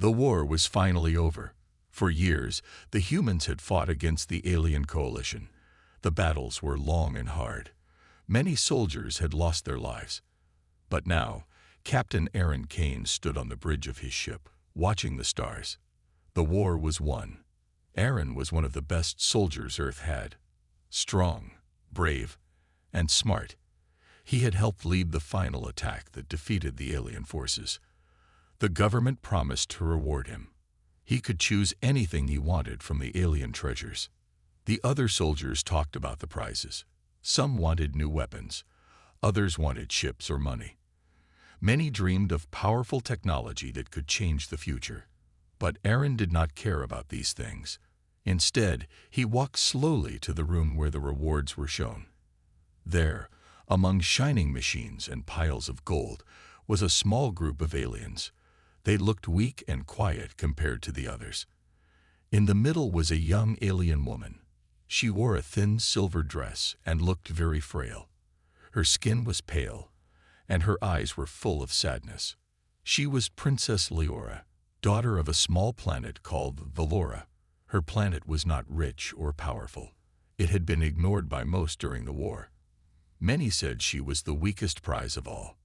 The war was finally over. For years, the humans had fought against the alien coalition. The battles were long and hard. Many soldiers had lost their lives. But now, Captain Aaron Kane stood on the bridge of his ship, watching the stars. The war was won. Aaron was one of the best soldiers Earth had. Strong, brave, and smart. He had helped lead the final attack that defeated the alien forces. The government promised to reward him. He could choose anything he wanted from the alien treasures. The other soldiers talked about the prizes. Some wanted new weapons. Others wanted ships or money. Many dreamed of powerful technology that could change the future. But Aaron did not care about these things. Instead, he walked slowly to the room where the rewards were shown. There, among shining machines and piles of gold, was a small group of aliens. They looked weak and quiet compared to the others. In the middle was a young alien woman. She wore a thin silver dress and looked very frail. Her skin was pale, and her eyes were full of sadness. She was Princess Leora, daughter of a small planet called Valora. Her planet was not rich or powerful. It had been ignored by most during the war. Many said she was the weakest prize of all.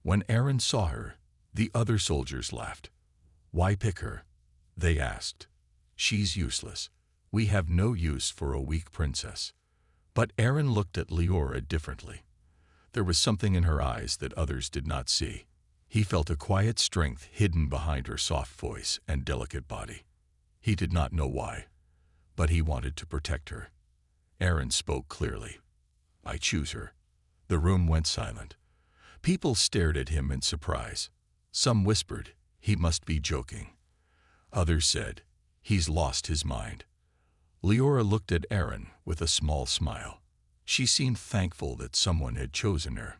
When Aaron saw her, the other soldiers laughed. "Why pick her?" they asked. "She's useless. We have no use for a weak princess." But Aaron looked at Leora differently. There was something in her eyes that others did not see. He felt a quiet strength hidden behind her soft voice and delicate body. He did not know why, but he wanted to protect her. Aaron spoke clearly. "I choose her." The room went silent. People stared at him in surprise. Some whispered, "He must be joking." Others said, "He's lost his mind." Leora looked at Aaron with a small smile. She seemed thankful that someone had chosen her.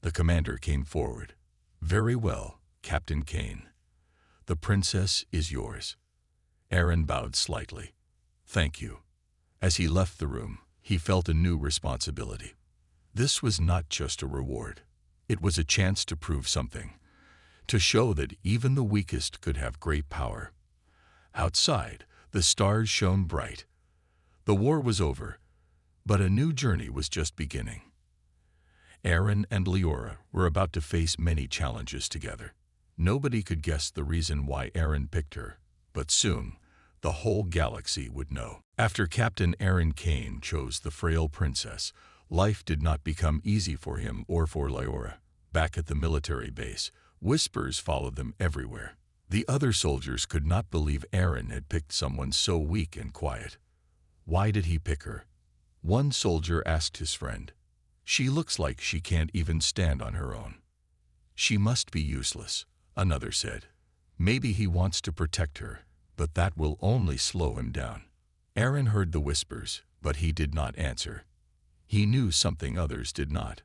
The commander came forward. "Very well, Captain Kane. The princess is yours." Aaron bowed slightly. "Thank you." As he left the room, he felt a new responsibility. This was not just a reward. It was a chance to prove something, to show that even the weakest could have great power. Outside, the stars shone bright. The war was over, but a new journey was just beginning. Aaron and Leora were about to face many challenges together. Nobody could guess the reason why Aaron picked her, but soon, the whole galaxy would know. After Captain Aaron Kane chose the frail princess, life did not become easy for him or for Leora. Back at the military base, whispers followed them everywhere. The other soldiers could not believe Aaron had picked someone so weak and quiet. Why did he pick her? One soldier asked his friend. "She looks like she can't even stand on her own." "She must be useless," another said. "Maybe he wants to protect her, but that will only slow him down." Aaron heard the whispers, but he did not answer. He knew something others did not.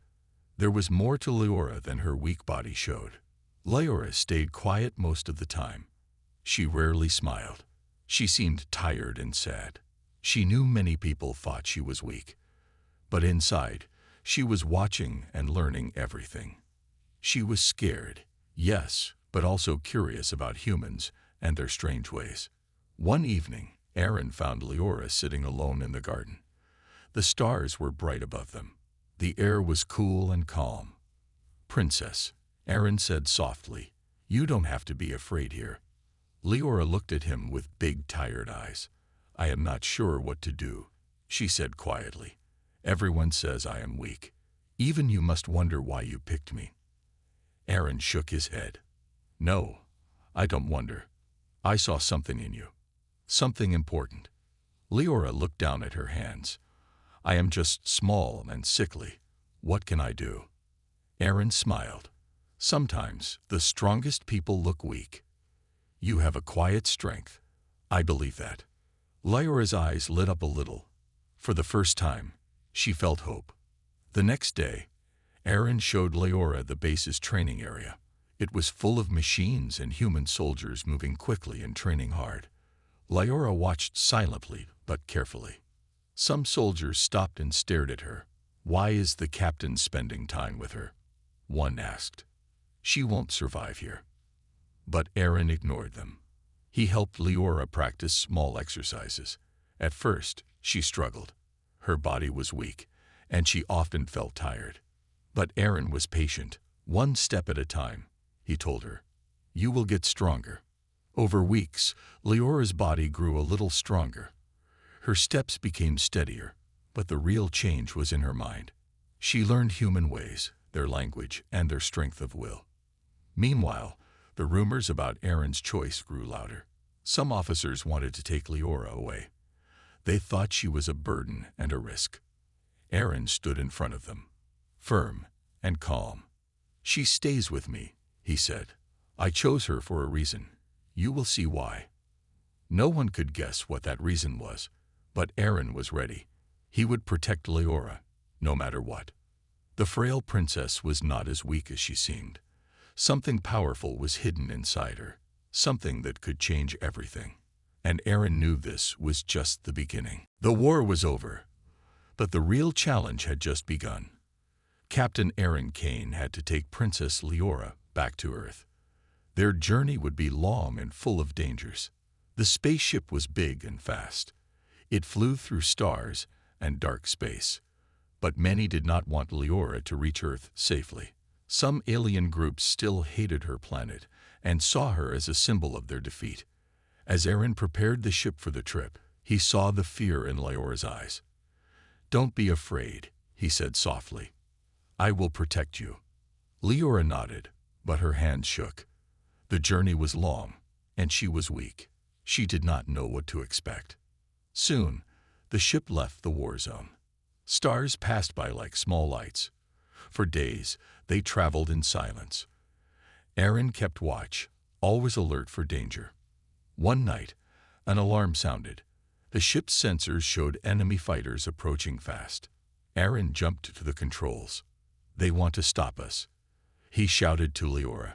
There was more to Leora than her weak body showed. Leora stayed quiet most of the time. She rarely smiled. She seemed tired and sad. She knew many people thought she was weak. But inside, she was watching and learning everything. She was scared, yes, but also curious about humans and their strange ways. One evening, Aaron found Leora sitting alone in the garden. The stars were bright above them. The air was cool and calm. "Princess," Aaron said softly, "you don't have to be afraid here." Leora looked at him with big, tired eyes. "I am not sure what to do," she said quietly. "Everyone says I am weak. Even you must wonder why you picked me." Aaron shook his head. "No, I don't wonder. I saw something in you. Something important." Leora looked down at her hands. "I am just small and sickly. What can I do?" Aaron smiled. "Sometimes the strongest people look weak. You have a quiet strength. I believe that." Leora's eyes lit up a little. For the first time, she felt hope. The next day, Aaron showed Leora the base's training area. It was full of machines and human soldiers moving quickly and training hard. Leora watched silently but carefully. Some soldiers stopped and stared at her. "Why is the captain spending time with her?" one asked. "She won't survive here." But Aaron ignored them. He helped Leora practice small exercises. At first, she struggled. Her body was weak, and she often felt tired. But Aaron was patient. One step at a time, he told her. You will get stronger. Over weeks, Leora's body grew a little stronger. Her steps became steadier, but the real change was in her mind. She learned human ways, their language, and their strength of will. Meanwhile, the rumors about Aaron's choice grew louder. Some officers wanted to take Leora away. They thought she was a burden and a risk. Aaron stood in front of them, firm and calm. She stays with me, he said. I chose her for a reason. You will see why. No one could guess what that reason was, but Aaron was ready. He would protect Leora, no matter what. The frail princess was not as weak as she seemed. Something powerful was hidden inside her, something that could change everything. And Aaron knew this was just the beginning. The war was over, but the real challenge had just begun. Captain Aaron Kane had to take Princess Leora back to Earth. Their journey would be long and full of dangers. The spaceship was big and fast. It flew through stars and dark space. But many did not want Leora to reach Earth safely. Some alien groups still hated her planet and saw her as a symbol of their defeat. As Aaron prepared the ship for the trip, he saw the fear in Leora's eyes. Don't be afraid, he said softly. I will protect you. Leora nodded, but her hands shook. The journey was long, and she was weak. She did not know what to expect. Soon, the ship left the war zone. Stars passed by like small lights. For days, they traveled in silence. Aaron kept watch, always alert for danger. One night, an alarm sounded. The ship's sensors showed enemy fighters approaching fast. Aaron jumped to the controls. They want to stop us, he shouted to Leora.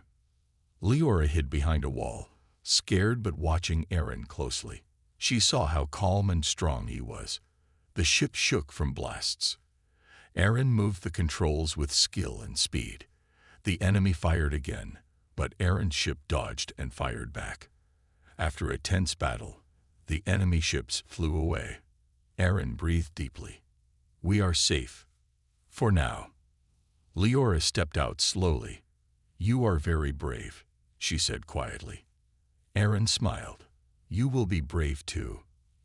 Leora hid behind a wall, scared but watching Aaron closely. She saw how calm and strong he was. The ship shook from blasts. Aaron moved the controls with skill and speed. The enemy fired again, but Aaron's ship dodged and fired back. After a tense battle, the enemy ships flew away. Aaron breathed deeply. We are safe. For now. Leora stepped out slowly. You are very brave, she said quietly. Aaron smiled. You will be brave too.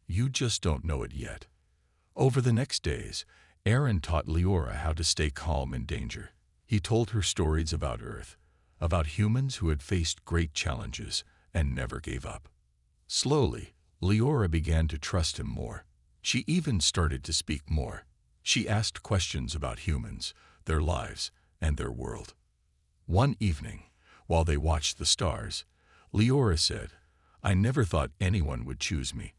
You just don't know it yet. Over the next days, Aaron taught Leora how to stay calm in danger. He told her stories about Earth, about humans who had faced great challenges and never gave up. Slowly, Leora began to trust him more. She even started to speak more. She asked questions about humans, their lives, and their world. One evening, while they watched the stars, Leora said, I never thought anyone would choose me.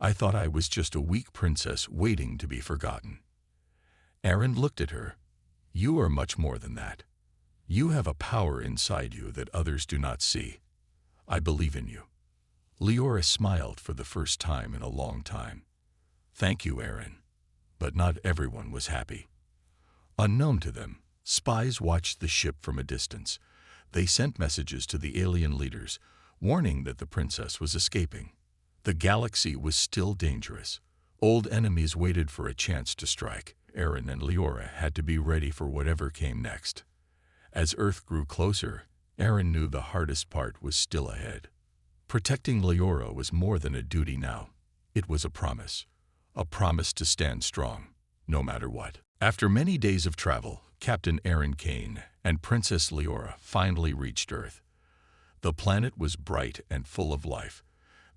I thought I was just a weak princess waiting to be forgotten. Aaron looked at her. You are much more than that. You have a power inside you that others do not see. I believe in you. Leora smiled for the first time in a long time. Thank you, Aaron. But not everyone was happy. Unknown to them, spies watched the ship from a distance. They sent messages to the alien leaders, warning that the princess was escaping. The galaxy was still dangerous. Old enemies waited for a chance to strike. Aaron and Leora had to be ready for whatever came next. As Earth grew closer, Aaron knew the hardest part was still ahead. Protecting Leora was more than a duty now. It was a promise to stand strong, no matter what. After many days of travel, Captain Aaron Kane and Princess Leora finally reached Earth. The planet was bright and full of life,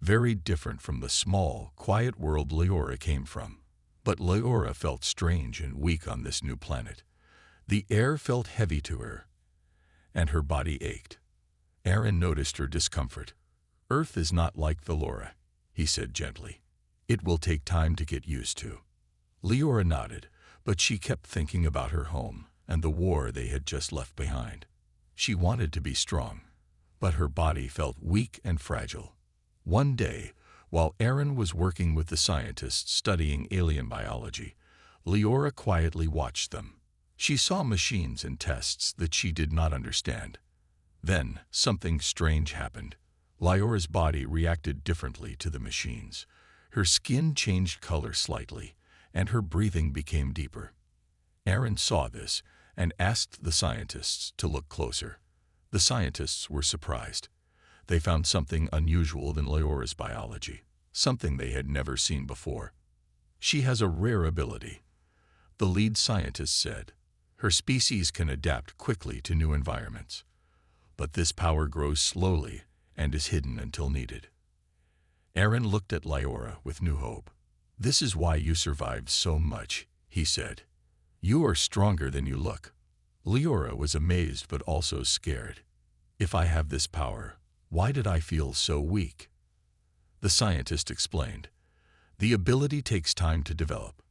very different from the small, quiet world Leora came from. But Leora felt strange and weak on this new planet. The air felt heavy to her, and her body ached. Aaron noticed her discomfort. Earth is not like Leora, he said gently. It will take time to get used to. Leora nodded, but she kept thinking about her home and the war they had just left behind. She wanted to be strong, but her body felt weak and fragile. One day, while Aaron was working with the scientists studying alien biology, Leora quietly watched them. She saw machines and tests that she did not understand. Then, something strange happened. Lyora's body reacted differently to the machines. Her skin changed color slightly, and her breathing became deeper. Aaron saw this and asked the scientists to look closer. The scientists were surprised. They found something unusual in Lyora's biology, something they had never seen before. She has a rare ability, the lead scientist said. Her species can adapt quickly to new environments. But this power grows slowly and is hidden until needed. Aaron looked at Lyora with new hope. "This is why you survived so much," he said. "You are stronger than you look." Lyora was amazed but also scared. "If I have this power, why did I feel so weak?" The scientist explained. "The ability takes time to develop.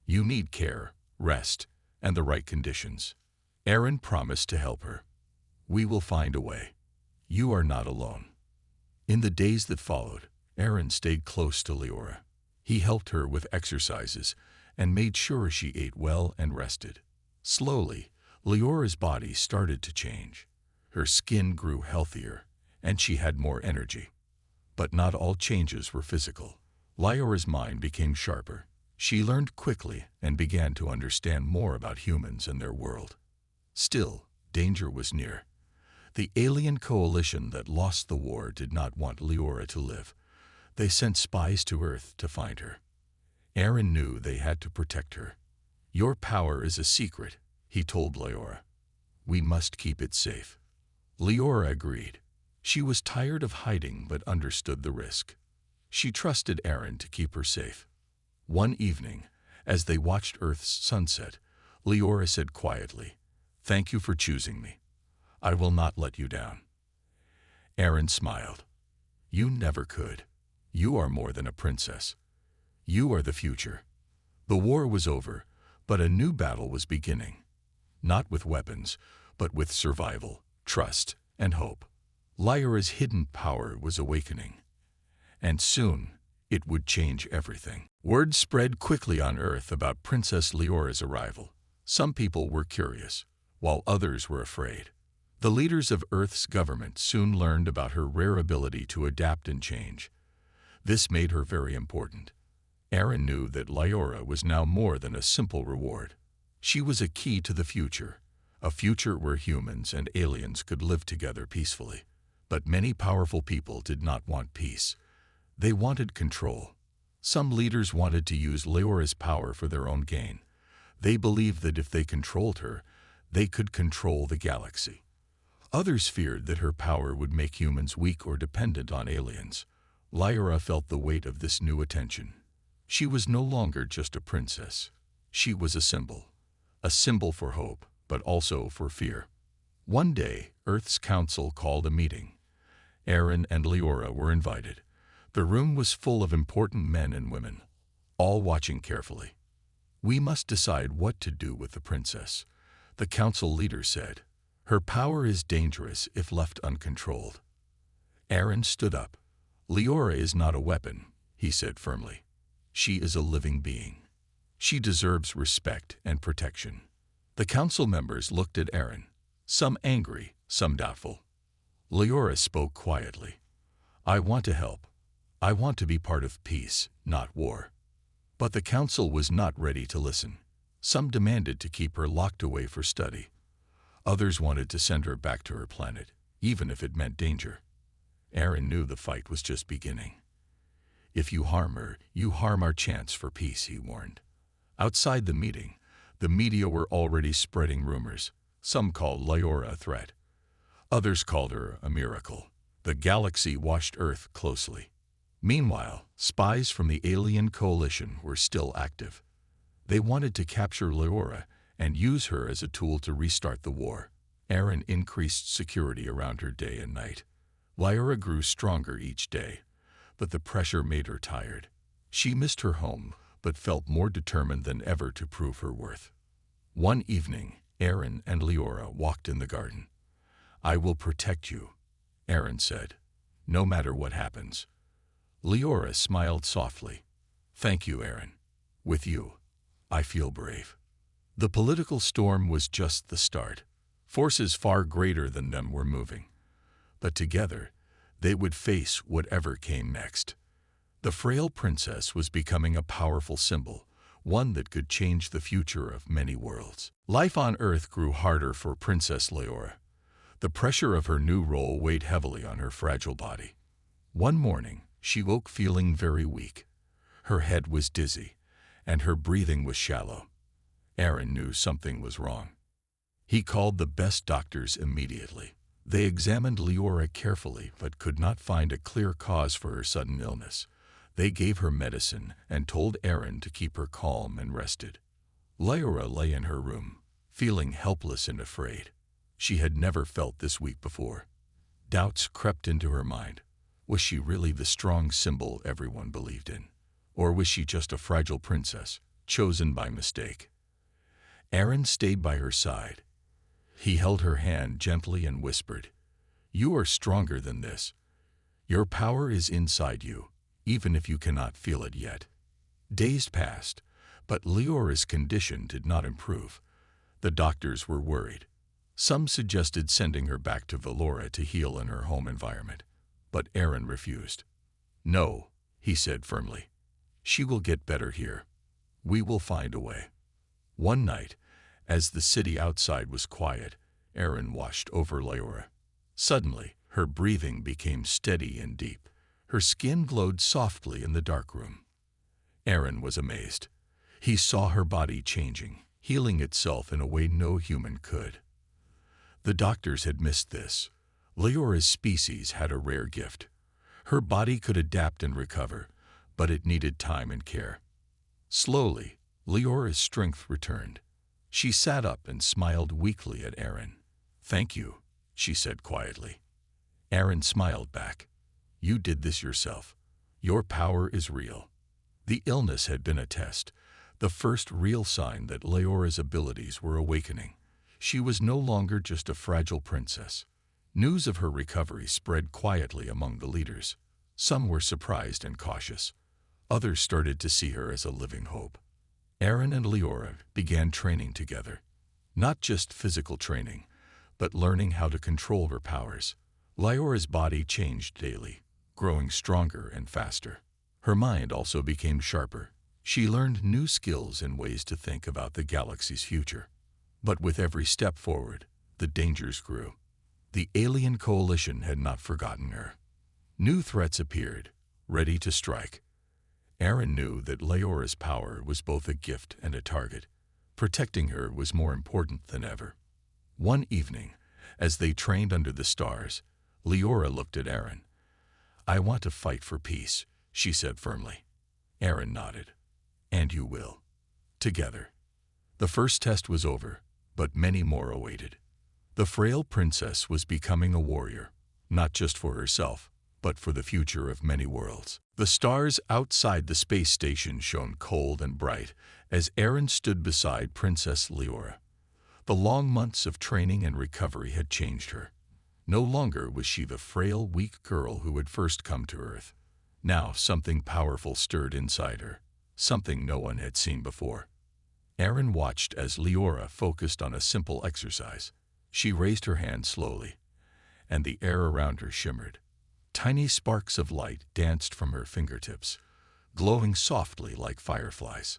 You need care, rest, and the right conditions." Aaron promised to help her. "We will find a way. You are not alone." In the days that followed, Aaron stayed close to Lyora. He helped her with exercises and made sure she ate well and rested. Slowly, Lyora's body started to change. Her skin grew healthier, and she had more energy. But not all changes were physical. Lyora's mind became sharper. She learned quickly and began to understand more about humans and their world. Still, danger was near. The alien coalition that lost the war did not want Lyora to live. They sent spies to Earth to find her. Aaron knew they had to protect her. "Your power is a secret," he told Lyora. "We must keep it safe." Lyora agreed. She was tired of hiding but understood the risk. She trusted Aaron to keep her safe. One evening, as they watched Earth's sunset, Lyora said quietly, "Thank you for choosing me. I will not let you down." Aaron smiled. "You never could. You are more than a princess. You are the future." The war was over, but a new battle was beginning. Not with weapons, but with survival, trust, and hope. Lyora's hidden power was awakening. And soon, it would change everything. Word spread quickly on Earth about Princess Lyora's arrival. Some people were curious, while others were afraid. The leaders of Earth's government soon learned about her rare ability to adapt and change. This made her very important. Aaron knew that Lyora was now more than a simple reward. She was a key to the future, a future where humans and aliens could live together peacefully. But many powerful people did not want peace. They wanted control. Some leaders wanted to use Lyora's power for their own gain. They believed that if they controlled her, they could control the galaxy. Others feared that her power would make humans weak or dependent on aliens. Lyora felt the weight of this new attention. She was no longer just a princess. She was a symbol for hope, but also for fear. One day, Earth's council called a meeting. Aaron and Lyora were invited. The room was full of important men and women, all watching carefully. "We must decide what to do with the princess," the council leader said. "Her power is dangerous if left uncontrolled." Aaron stood up. "Lyora is not a weapon," he said firmly. "She is a living being. She deserves respect and protection." The council members looked at Aaron, some angry, some doubtful. Lyora spoke quietly. "I want to help. I want to be part of peace, not war." But the council was not ready to listen. Some demanded to keep her locked away for study. Others wanted to send her back to her planet, even if it meant danger. Aaron knew the fight was just beginning. "If you harm her, you harm our chance for peace," he warned. Outside the meeting, the media were already spreading rumors. Some called Lyora a threat. Others called her a miracle. The galaxy watched Earth closely. Meanwhile, spies from the alien coalition were still active. They wanted to capture Lyora and use her as a tool to restart the war. Aaron increased security around her day and night. Lyora grew stronger each day, but the pressure made her tired. She missed her home, but felt more determined than ever to prove her worth. One evening, Aaron and Lyora walked in the garden. "I will protect you," Aaron said, "no matter what happens." Lyora smiled softly. "Thank you, Aaron. With you, I feel brave." The political storm was just the start. Forces far greater than them were moving. But together, They would face whatever came next. The frail princess was becoming a powerful symbol, one that could change the future of many worlds. Life on Earth grew harder for Princess Leora. The pressure of her new role weighed heavily on her fragile body. One morning, she woke feeling very weak. Her head was dizzy, and her breathing was shallow. Aaron knew something was wrong. He called the best doctors immediately. They examined Leora carefully but could not find a clear cause for her sudden illness. They gave her medicine and told Aaron to keep her calm and rested. Leora lay in her room, feeling helpless and afraid. She had never felt this weak before. Doubts crept into her mind. Was she really the strong symbol everyone believed in? Or was she just a fragile princess, chosen by mistake? Aaron stayed by her side. He held her hand gently and whispered, "You are stronger than this. Your power is inside you, even if you cannot feel it yet." Days passed, but Leora's condition did not improve. The doctors were worried. Some suggested sending her back to Valora to heal in her home environment, but Aaron refused. "No," he said firmly. "She will get better here. We will find a way." One night, as the city outside was quiet, Aaron watched over Leora. Suddenly, her breathing became steady and deep. Her skin glowed softly in the dark room. Aaron was amazed. He saw her body changing, healing itself in a way no human could. The doctors had missed this. Leora's species had a rare gift. Her body could adapt and recover, but it needed time and care. Slowly, Leora's strength returned. She sat up and smiled weakly at Aaron. "Thank you," she said quietly. Aaron smiled back. "You did this yourself. Your power is real." The illness had been a test, the first real sign that Leora's abilities were awakening. She was no longer just a fragile princess. News of her recovery spread quietly among the leaders. Some were surprised and cautious. Others started to see her as a living hope. Aaron and Leora began training together. Not just physical training, but learning how to control her powers. Leora's body changed daily, growing stronger and faster. Her mind also became sharper. She learned new skills and ways to think about the galaxy's future. But with every step forward, the dangers grew. The alien coalition had not forgotten her. New threats appeared, ready to strike. Aaron knew that Leora's power was both a gift and a target. Protecting her was more important than ever. One evening, as they trained under the stars, Leora looked at Aaron. "I want to fight for peace," she said firmly. Aaron nodded. "And you will. Together." The first test was over, but many more awaited. The frail princess was becoming a warrior, not just for herself, but for the future of many worlds. The stars outside the space station shone cold and bright as Aaron stood beside Princess Leora. The long months of training and recovery had changed her. No longer was she the frail, weak girl who had first come to Earth. Now something powerful stirred inside her, something no one had seen before. Aaron watched as Leora focused on a simple exercise. She raised her hand slowly, and the air around her shimmered. Tiny sparks of light danced from her fingertips, glowing softly like fireflies.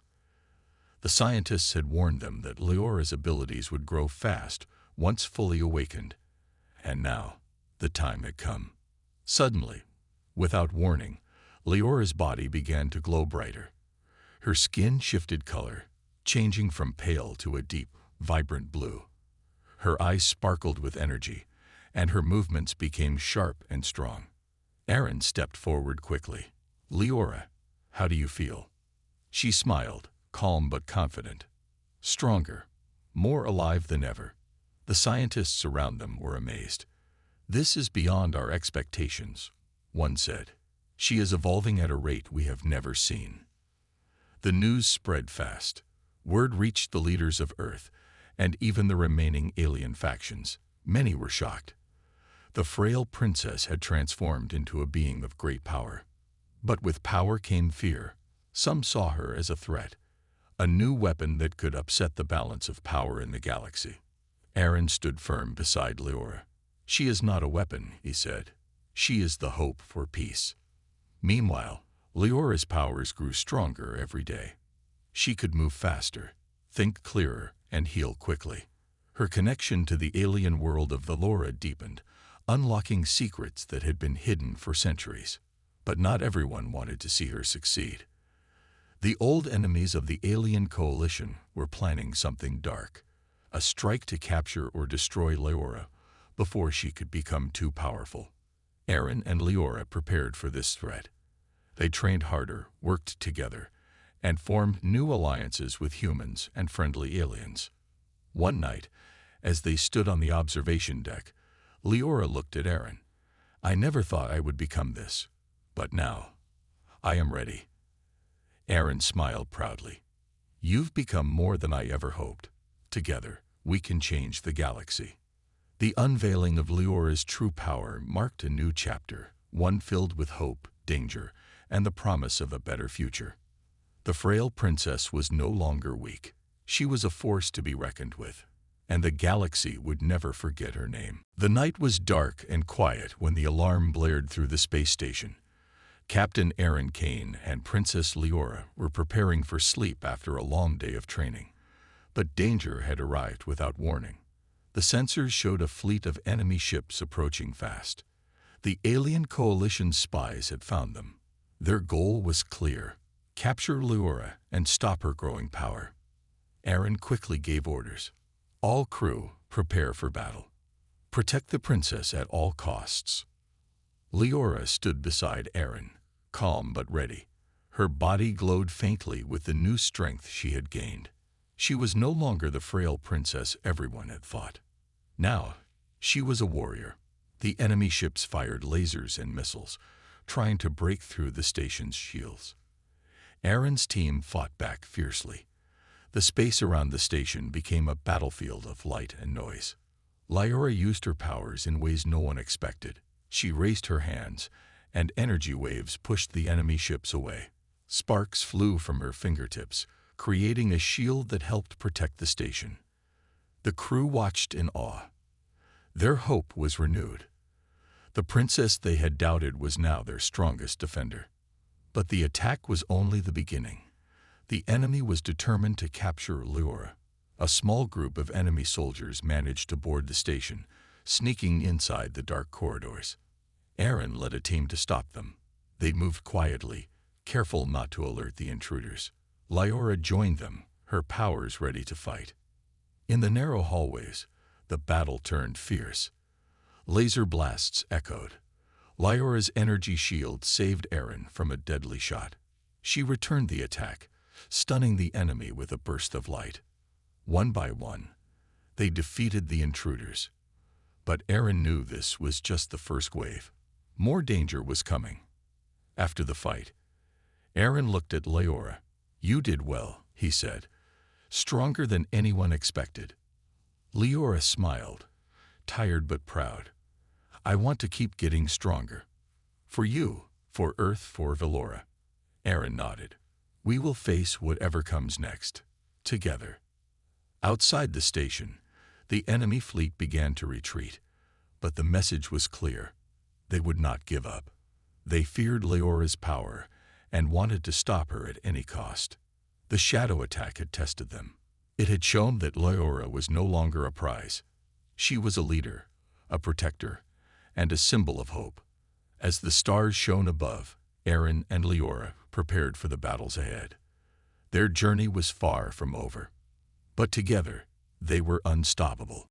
The scientists had warned them that Leora's abilities would grow fast once fully awakened. And now, the time had come. Suddenly, without warning, Leora's body began to glow brighter. Her skin shifted color, changing from pale to a deep, vibrant blue. Her eyes sparkled with energy, and her movements became sharp and strong. Aaron stepped forward quickly. "Leora, how do you feel?" She smiled, calm but confident. Stronger, more alive than ever. The scientists around them were amazed. "This is beyond our expectations," one said. "She is evolving at a rate we have never seen." The news spread fast. Word reached the leaders of Earth, and even the remaining alien factions. Many were shocked. The frail princess had transformed into a being of great power. But with power came fear. Some saw her as a threat, a new weapon that could upset the balance of power in the galaxy. Aaron stood firm beside Leora. "She is not a weapon," he said. She is the hope for peace. Meanwhile, Leora's powers grew stronger every day. She could move faster, think clearer, and heal quickly. Her connection to the alien world of Valora deepened, unlocking secrets that had been hidden for centuries. But not everyone wanted to see her succeed. The old enemies of the alien coalition were planning something dark, a strike to capture or destroy Leora before she could become too powerful. Aaron and Leora prepared for this threat. They trained harder, worked together, and formed new alliances with humans and friendly aliens. One night, as they stood on the observation deck, Leora looked at Aaron. "I never thought I would become this, but now, I am ready." Aaron smiled proudly. "You've become more than I ever hoped. Together, we can change the galaxy." The unveiling of Leora's true power marked a new chapter, one filled with hope, danger, and the promise of a better future. The frail princess was no longer weak. She was a force to be reckoned with, and the galaxy would never forget her name. The night was dark and quiet when the alarm blared through the space station. Captain Aaron Kane and Princess Leora were preparing for sleep after a long day of training. But danger had arrived without warning. The sensors showed a fleet of enemy ships approaching fast. The alien coalition's spies had found them. Their goal was clear: capture Leora and stop her growing power. Aaron quickly gave orders. "All crew, prepare for battle. Protect the princess at all costs." Leora stood beside Aaron, calm but ready. Her body glowed faintly with the new strength she had gained. She was no longer the frail princess everyone had thought. Now, she was a warrior. The enemy ships fired lasers and missiles, trying to break through the station's shields. Aaron's team fought back fiercely. The space around the station became a battlefield of light and noise. Leora used her powers in ways no one expected. She raised her hands, and energy waves pushed the enemy ships away. Sparks flew from her fingertips, creating a shield that helped protect the station. The crew watched in awe. Their hope was renewed. The princess they had doubted was now their strongest defender. But the attack was only the beginning. The enemy was determined to capture Leora. A small group of enemy soldiers managed to board the station, sneaking inside the dark corridors. Aaron led a team to stop them. They moved quietly, careful not to alert the intruders. Leora joined them, her powers ready to fight. In the narrow hallways, the battle turned fierce. Laser blasts echoed. Leora's energy shield saved Aaron from a deadly shot. She returned the attack, stunning the enemy with a burst of light. One by one, they defeated the intruders. But Aaron knew this was just the first wave. More danger was coming. After the fight, Aaron looked at Leora. "You did well," he said, "stronger than anyone expected." Leora smiled, tired but proud. "I want to keep getting stronger. For you, for Earth, for Valora." Aaron nodded. "We will face whatever comes next, together." Outside the station, the enemy fleet began to retreat, but the message was clear. They would not give up. They feared Leora's power and wanted to stop her at any cost. The shadow attack had tested them. It had shown that Leora was no longer a prize. She was a leader, a protector, and a symbol of hope. As the stars shone above, Aaron and Leora prepared for the battles ahead. Their journey was far from over. But together, they were unstoppable.